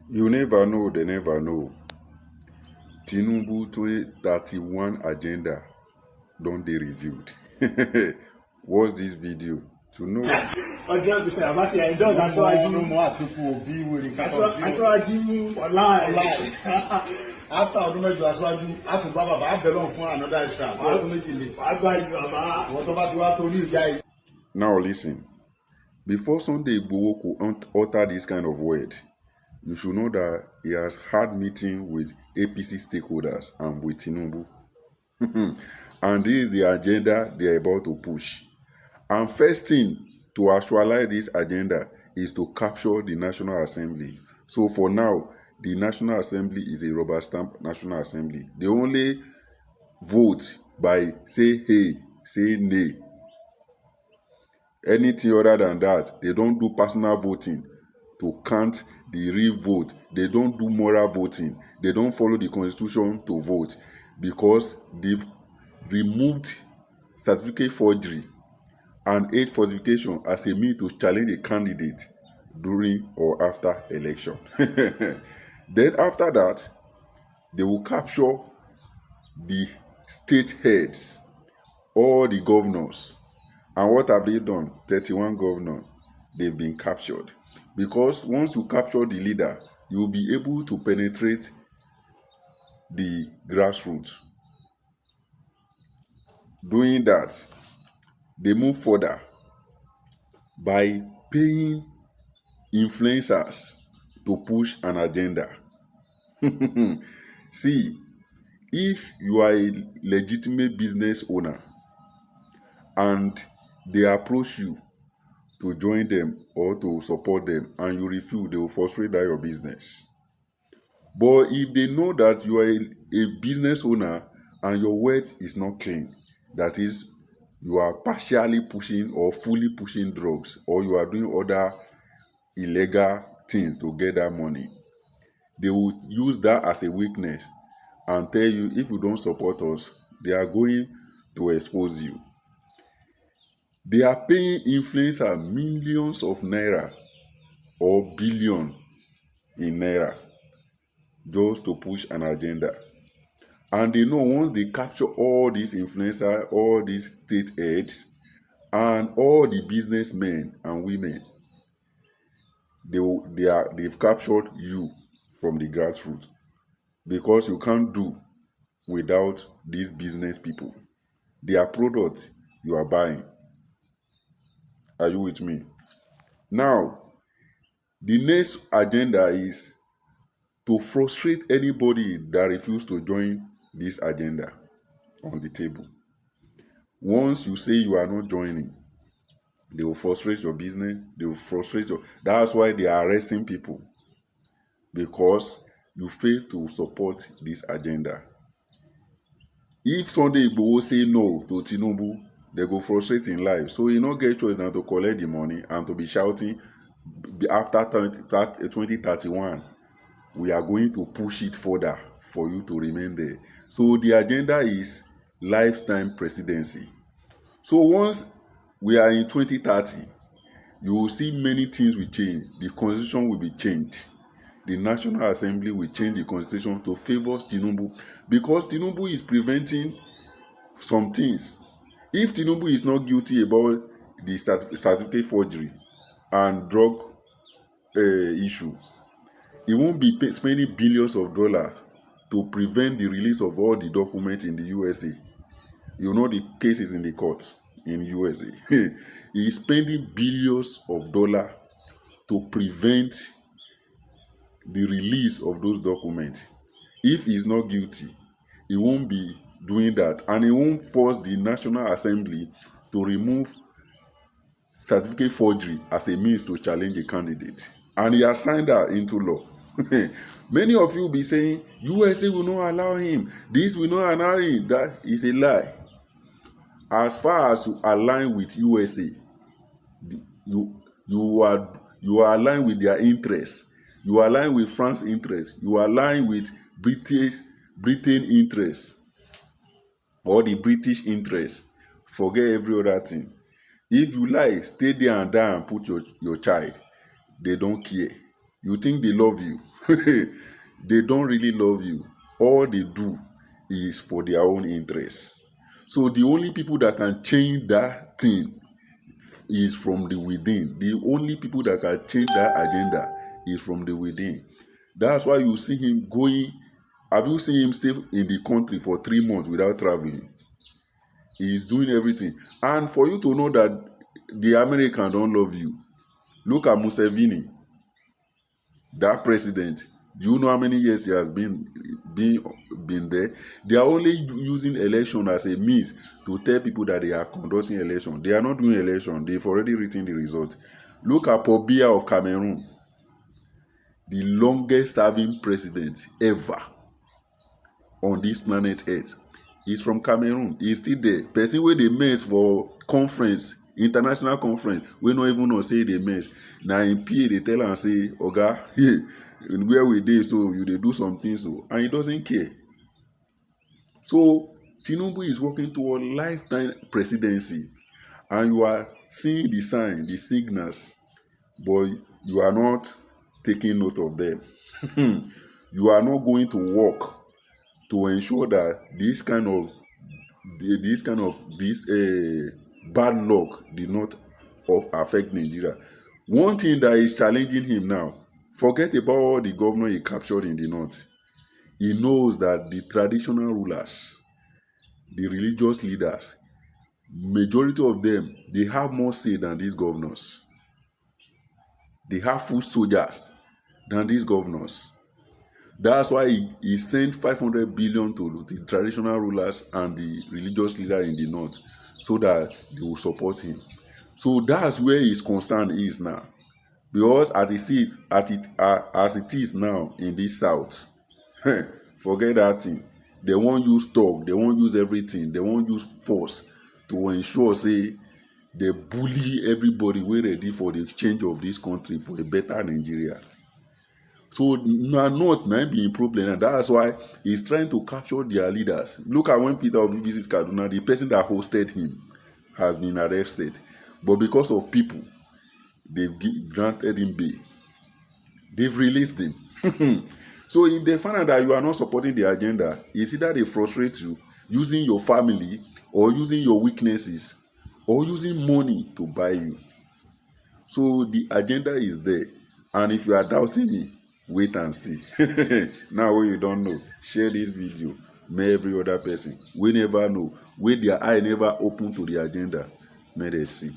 You never know, they never know. Tinubu 2031 agenda don't they reviewed. Watch this video to know. 100% àbátí endorse aṣáájú no more Àtíkù Òbí wèrè kátó sí aṣáájú ọláì after ọdún mẹ́jọ aṣáájú àtúgbà bàbá abẹ́lọ̀ fún another extra ọdún méjìlé àgbà yìí bàbá àwọn tó bá ti wá torí ìyá yìí. Now listen, before Sunday Igboho could utter this kind of word, you should know that he has had meeting with APC stakeholders and with Tinubu. And this is the agenda they are about to push. And first thing to actualize this agenda is to capture the National Assembly. So for now, the National Assembly is a rubber stamp National Assembly. They only vote by say hey, say nay. Anything other than that, they don't do personal voting to count the real vote. They don't do moral voting. They don't follow the constitution to vote because they've removed certificate forgery and age falsification as a means to challenge a candidate during or after election. Then after that, they will capture the state heads, all the governors. And what have they done? 31 governors, they've been captured. Because once you capture the leader, you will be able to penetrate the grassroots. Doing that, they move further by paying influencers to push an agenda. See, if you are a legitimate business owner and they approach you to join them or to support them and you refuse, they will frustrate that your business. But if they know that you are a business owner and your wealth is not clean, that is, you are partially pushing or fully pushing drugs, or you are doing other illegal things to get that money, they will use that as a weakness and tell you, if you don't support us, they are going to expose you. They are paying influencers millions of naira or billion in naira just to push an agenda. And they know once they capture all these influencers, all these state heads, and all the businessmen and women, they've captured you from the grassroots, because you can't do without these business people. Their products you are buying. Are you with me? Now, the next agenda is to frustrate anybody that refuses to join this agenda on the table. Once you say you are not joining, they will frustrate your business. They will frustrate your. That's why they are arresting people, because you fail to support this agenda. If Sunday Igboho say no to Tinubu, they go frustrate in life. So you not get choice than to collect the money and to be shouting after 2031. We are going to push it further for you to remain there. So the agenda is lifetime presidency. So once we are in 2030, you will see many things will change. The constitution will be changed. The National Assembly will change the constitution to favor Tinubu, because Tinubu is preventing some things. If Tinubu is not guilty about the certificate forgery and drug issue, he won't be spending billions of dollars to prevent the release of all the documents in the USA. You know the case is in the courts in USA. He is spending billions of dollars to prevent the release of those documents. If he is not guilty, he won't be doing that, and he won't force the National Assembly to remove certificate forgery as a means to challenge a candidate. And he has signed that into law. Many of you will be saying, USA will not allow him, this will not allow him. That is a lie. As far as you align with USA, you are aligned with their interests. You align with France's interests. You align with Britain interests, or the British interests. Forget every other thing. If you lie, stay there and die and put your child. They don't care. You think they love you. They don't really love you. All they do is for their own interests. So the only people that can change that thing is from the within. The only people that can change that agenda is from the within. That's why you see him going. Have you seen him stay in the country for 3 months without traveling? He's doing everything. And for you to know that the Americans don't love you, look at Museveni, that president. Do you know how many years he has been there? They are only using election as a means to tell people that they are conducting election. They are not doing election. They've already written the result. Look at Paul Biya of Cameroon, the longest serving president ever on this planet Earth. He's from Cameroon. He's still there. Person wey dey mess for conference, international conference, we no even know say dey mess. Na im PA dey tell am say, Oga, where we dey so you dey do something so, and he doesn't care. So Tinubu is working toward lifetime presidency, and you are seeing the sign, the signals, but you are not taking note of them. You are not going to work to ensure that this bad luck did not affect Nigeria. One thing that is challenging him now, forget about all the governors he captured in the north. He knows that the traditional rulers, the religious leaders, majority of them, they have more say than these governors. They have foot soldiers than these governors. That's why he sent 500 billion to the traditional rulers and the religious leaders in the north, so that they will support him. So that's where his concern is now. Because as it is now in this south, forget that thing. They won't use talk, they won't use everything, they won't use force to ensure, say, they bully everybody. We're ready for the change of this country for a better Nigeria. So not be a problem, and that's why he's trying to capture their leaders. Look at when Peter Obi visits Kaduna, the person that hosted him has been arrested, but because of people, they've granted him bail. They've released him. So if they find out that you are not supporting the agenda, it's either they frustrate you using your family, or using your weaknesses, or using money to buy you. So the agenda is there, and if you are doubting me, wait and see. Now when you don't know, share this video. May every other person, we never know, where their eye never open to the agenda, may they see.